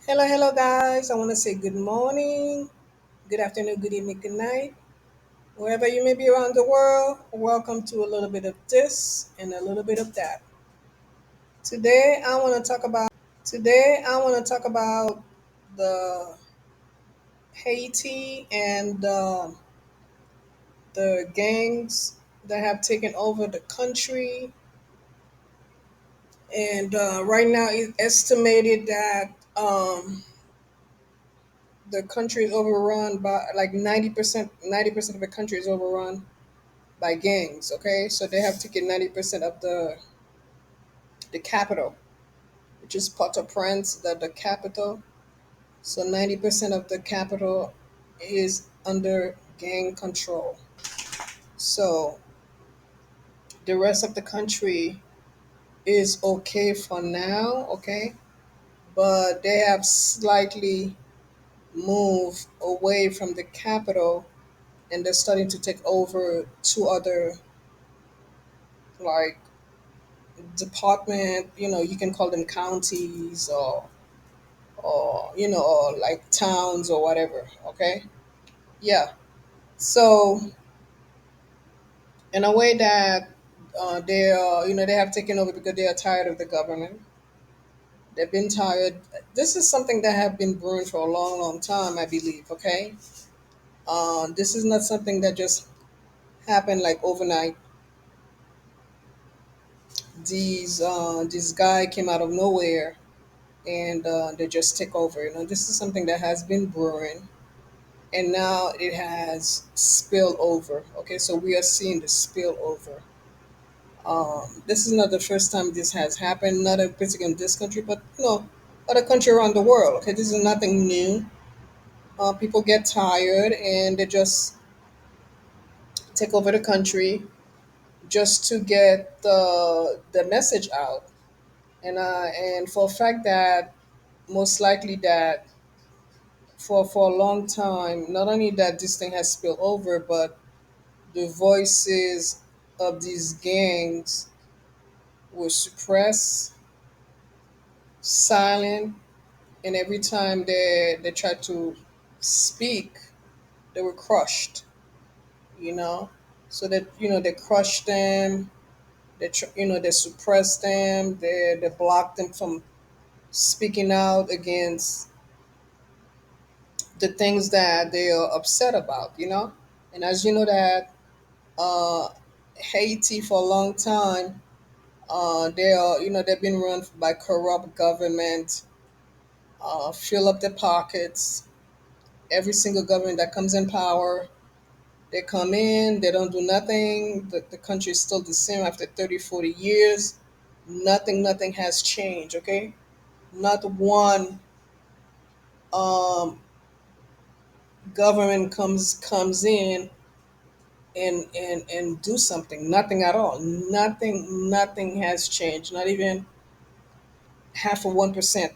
Hello, hello, guys. I want to say good morning, good afternoon, good evening, good night. Wherever you may be around the world, welcome to a little bit of this and a little bit of that. Today I want to talk about the Haiti and the gangs that have taken over the country. And right now, it's estimated that the country is overrun by like 90%. 90% of the country is overrun by gangs. Okay, so they have taken 90% of the capital, which is Port-au-Prince, the capital. So 90% of the capital is under gang control. So the rest of the country is okay for now. Okay, but they have slightly moved away from the capital, and they're starting to take over two other like department. You can call them counties or like towns or whatever. Okay, yeah. So in a way that they are, they have taken over because they are tired of the government. They've been tired. This is something that have been brewing for a long, long time, I believe. Okay, this is not something that just happened like overnight. This guy came out of nowhere and they just take over. This is something that has been brewing and now it has spilled over. Okay, so we are seeing the spill over. This is not the first time this has happened, not in particular in this country, but other country around the world. Okay, this is nothing new. People get tired and they just take over the country just to get the message out. And for a fact that most likely that for a long time, not only that this thing has spilled over, but the voices of these gangs were suppressed, silent, and every time they tried to speak, they were crushed. You know, so that they crushed them, they suppressed them, they blocked them from speaking out against the things that they are upset about. And as you know that uh, Haiti for a long time. They are, they've been run by corrupt government, fill up their pockets. Every single government that comes in power, they come in, they don't do nothing. The country is still the same after 30, 40 years. Nothing has changed, okay? Not one um, government comes in and do something. Nothing at all. Nothing has changed. Not even half of 1%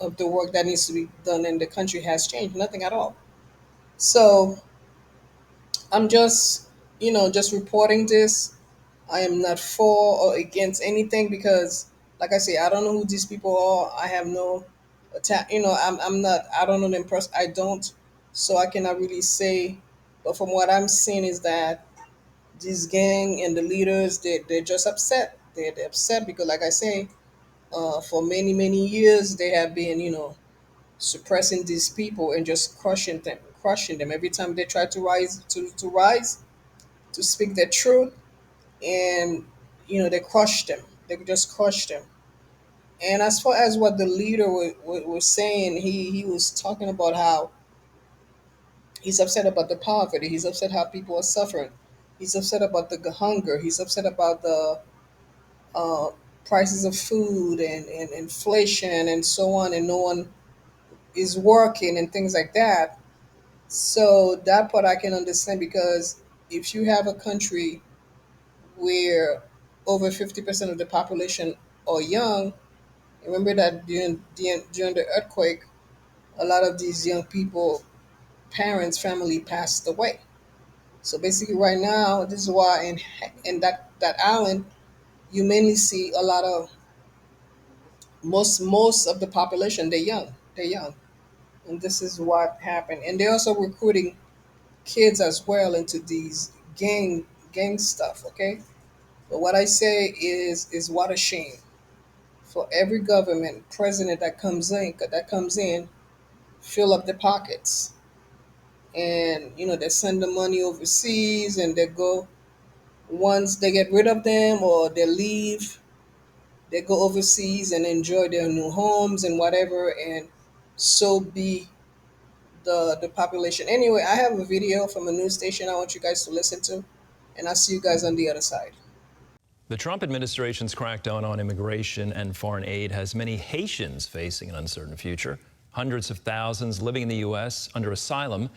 of the work that needs to be done in the country has changed. Nothing at all. So I'm just reporting this. I am not for or against anything because, like I say, I don't know who these people are. I have no attack. I'm not. I don't know them person. I don't. So I cannot really say. But from what I'm seeing is that this gang and the leaders, they're just upset. They're upset because, like I say, for many years they have been, suppressing these people and just crushing them every time they try to rise to speak their truth. And they crush them. They just crush them. And as far as what the leader was saying, he was talking about how he's upset about the poverty. He's upset how people are suffering. He's upset about the hunger. He's upset about the uh, prices of food and inflation and so on, and no one is working and things like that. So that part I can understand because if you have a country where over 50% of the population are young, remember that during the earthquake, a lot of these young people, parents, family passed away. So basically, right now, this is why in that island, you mainly see a lot of most of the population they're young. They're young, and this is what happened. And they're also recruiting kids as well into these gang stuff. Okay, but what I say is what a shame for every government president that comes in, fill up their pockets, and they send the money overseas, and they go once they get rid of them or they leave, they go overseas and enjoy their new homes and whatever, and so be the population. Anyway, I have a video from a news station I want you guys to listen to, and I'll see you guys on the other side. The Trump administration's crackdown on immigration and foreign aid has many Haitians facing an uncertain future. Hundreds of thousands living in the U.S. under asylum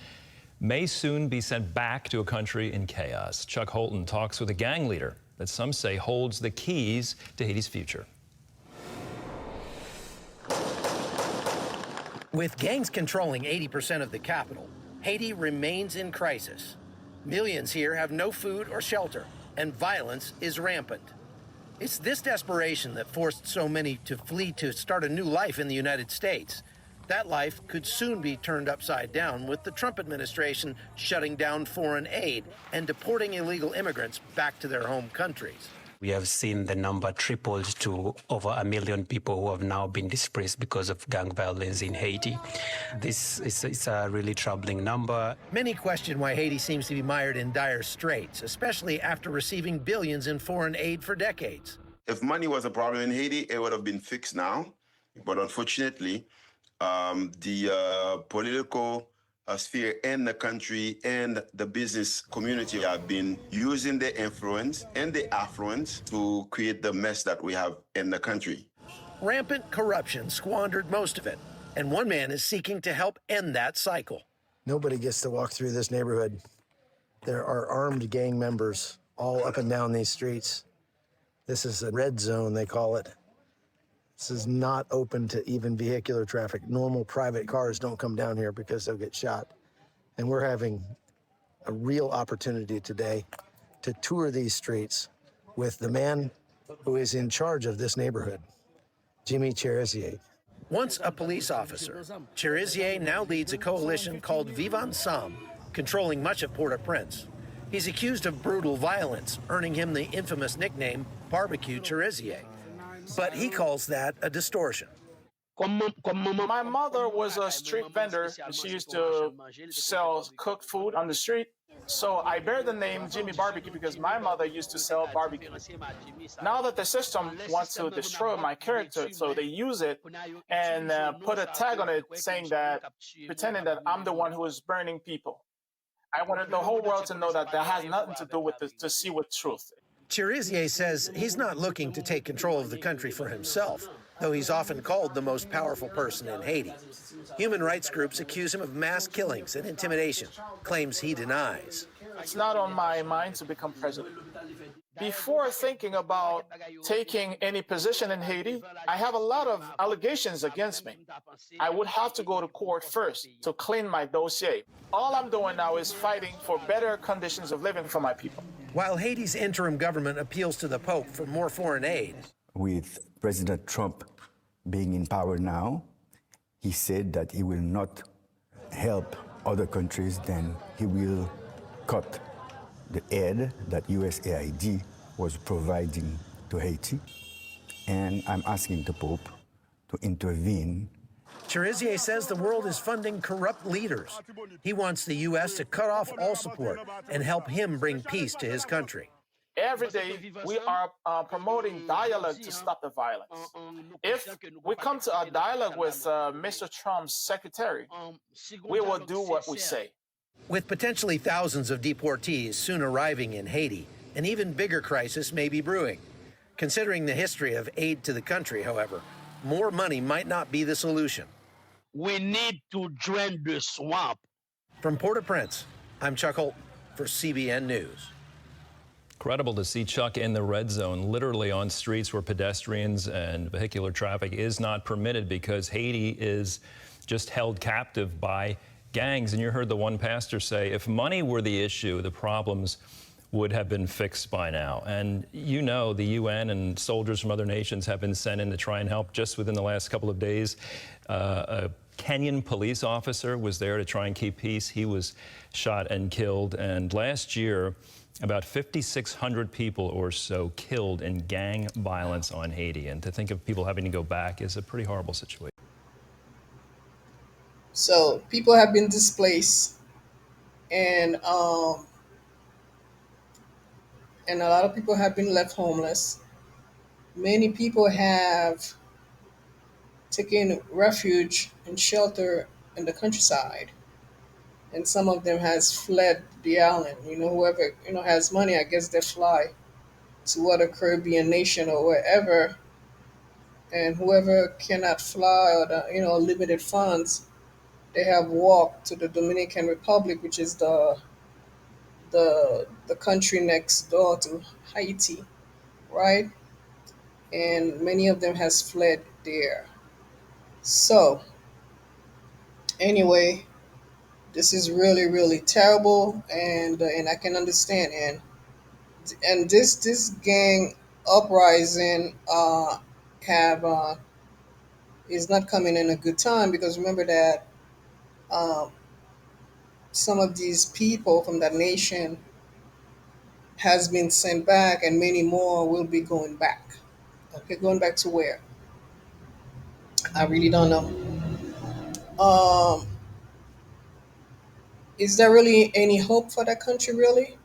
may soon be sent back to a country in chaos. Chuck Holton talks with a gang leader that some say holds the keys to Haiti's future. With gangs controlling 80% of the capital, Haiti remains in crisis. Millions here have no food or shelter, and violence is rampant. It's this desperation that forced so many to flee to start a new life in the United States. That life could soon be turned upside down with the Trump administration shutting down foreign aid and deporting illegal immigrants back to their home countries. We have seen the number tripled to over 1 million people who have now been displaced because of gang violence in Haiti. This is a really troubling number. Many question why Haiti seems to be mired in dire straits, especially after receiving billions in foreign aid for decades. If money was a problem in Haiti, it would have been fixed now. But unfortunately, the political sphere in the country and the business community have been using their influence and their affluence to create the mess that we have in the country. Rampant corruption squandered most of it, and one man is seeking to help end that cycle. Nobody gets to walk through this neighborhood. There are armed gang members all up and down these streets. This is a red zone, they call it. This is not open to even vehicular traffic. Normal private cars don't come down here because they'll get shot. And we're having a real opportunity today to tour these streets with the man who is in charge of this neighborhood, Jimmy Cherizier. Once a police officer, Cherizier now leads a coalition called Vivant Ensemble, controlling much of Port-au-Prince. He's accused of brutal violence, earning him the infamous nickname Barbecue Cherizier. But he calls that a distortion. My mother was a street vendor. She used to sell cooked food on the street. So I bear the name Jimmy Barbecue because my mother used to sell barbecue. Now that the system wants to destroy my character, so they use it and put a tag on it saying that, pretending that I'm the one who is burning people. I wanted the whole world to know that that has nothing to do with to see with truth. Cherizier says he's not looking to take control of the country for himself, though he's often called the most powerful person in Haiti. Human rights groups accuse him of mass killings and intimidation, claims he denies. It's not on my mind to become president. Before thinking about taking any position in Haiti, I have a lot of allegations against me. I would have to go to court first to clean my dossier. All I'm doing now is fighting for better conditions of living for my people. While Haiti's interim government appeals to the Pope for more foreign aid. With President Trump being in power now, he said that he will not help other countries, then he will cut the aid that USAID was providing to Haiti. And I'm asking the Pope to intervene. Cherizier says the world is funding corrupt leaders. He wants the U.S. to cut off all support and help him bring peace to his country. Every day, we are promoting dialogue to stop the violence. If we come to a dialogue with Mr. Trump's secretary, we will do what we say. With potentially thousands of deportees soon arriving in Haiti, an even bigger crisis may be brewing. Considering the history of aid to the country, however, more money might not be the solution. We need to drain the swamp. From Port-au-Prince, I'm Chuck Holton for CBN News. Incredible to see Chuck in the red zone, literally on streets where pedestrians and vehicular traffic is not permitted because Haiti is just held captive by gangs. And you heard the one pastor say, if money were the issue, the problems would have been fixed by now. And you know, the UN and soldiers from other nations have been sent in to try and help. Just within the last couple of days, a Kenyan police officer was there to try and keep peace. He was shot and killed. And last year, about 5,600 people or so killed in gang violence on Haiti. And to think of people having to go back is a pretty horrible situation. So people have been displaced, and a lot of people have been left homeless. Many people have taken refuge and shelter in the countryside, and some of them has fled the island. Whoever has money, I guess they fly to other Caribbean nation or wherever, and whoever cannot fly or limited funds, they have walked to the Dominican Republic, which is the country next door to Haiti, right? And many of them has fled there. So anyway, this is really really terrible, and I can understand, and this gang uprising have is not coming in a good time, because remember that um, some of these people from that nation has been sent back, and many more will be going back. Okay, going back to where? I really don't know. Um, is there really any hope for that country? Really,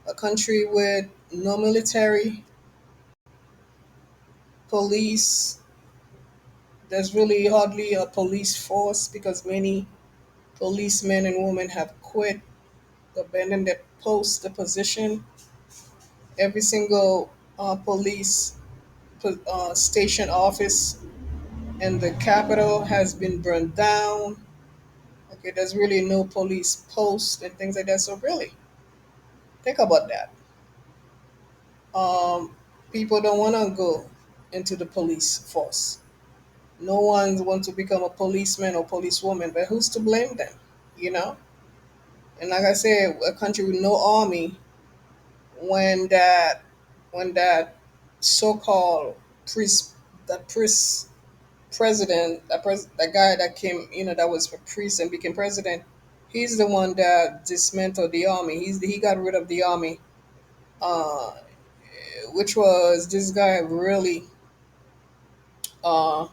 a country with no military, police? There's really hardly a police force, because many policemen and women have quit, abandoned their post, the position. Every single police station office in the capital has been burned down. Okay, there's really no police post and things like that. So really, think about that. Um, People don't want to go into the police force. No one wants to become a policeman or policewoman, but who's to blame them? You know. And like I said, a country with no army, when that when that so-called priest that priest president that guy that came, that was a priest and became president, he's the one that dismantled the army. He got rid of the army, uh, which was this guy really. Uh,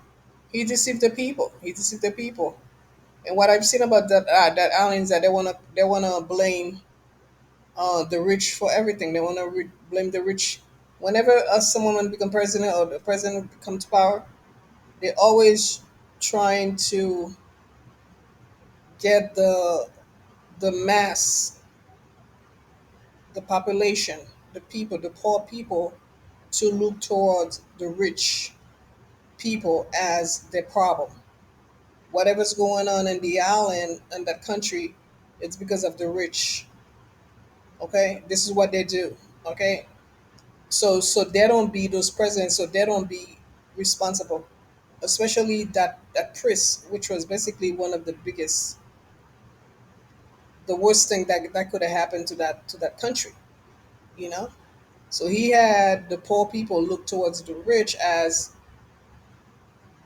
he deceived the people. He deceived the people. And what I've seen about that island is that they wanna blame the rich for everything. They want to blame the rich. Whenever someone want to become president or the president come to power, they always trying to get the mass, the population, the people, the poor people, to look towards the rich people as their problem. Whatever's going on in the island and that country, it's because of the rich. Okay, this is what they do. Okay, so they don't be those presidents, so they don't be responsible, especially that priest, which was basically one of the biggest, the worst thing that could have happened to that country, you know. So he had the poor people look towards the rich as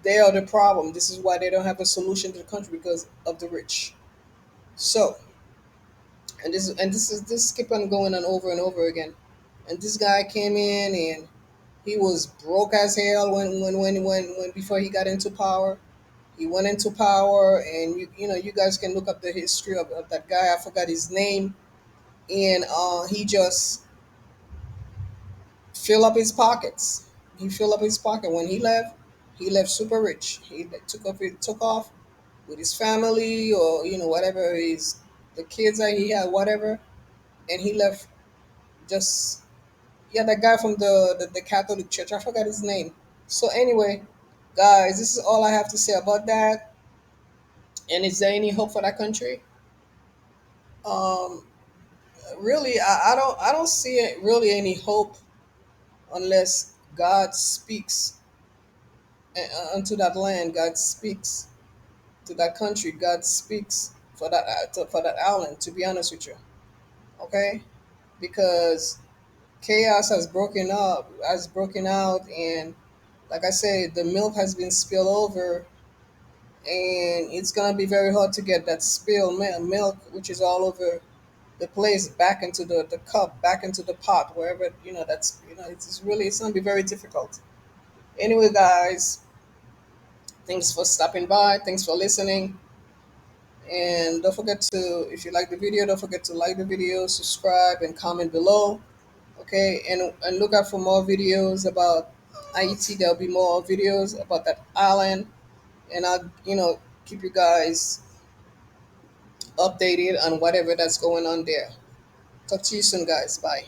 they are the problem. This is why they don't have a solution to the country, because of the rich. So, and this keep on going on over and over again. And this guy came in, and he was broke as hell when before he got into power. He went into power, and you guys can look up the history of that guy. I forgot his name, and he just fill up his pockets. He filled up his pocket when he left. He left super rich. He took off with his family, or whatever his the kids that he had, whatever, and he left. Just, yeah, that guy from the Catholic Church. I forgot his name. So anyway, guys, this is all I have to say about that. And is there any hope for that country? Um, Really, I don't see it really any hope, unless God speaks unto that land. God speaks to that country. God speaks for that for that island. To be honest with you, okay. because chaos has broken out, and like I said, the milk has been spilled over, and it's gonna be very hard to get that milk, which is all over the place, back into the cup, back into the pot, wherever that's it's gonna be very difficult. Anyway, guys, thanks for stopping by. Thanks for listening. And don't forget to, if you like the video, don't forget to like the video, subscribe, and comment below. Okay, and look out for more videos about Haiti. There'll be more videos about that island, and I'll keep you guys updated on whatever that's going on there. Talk to you soon, guys. Bye.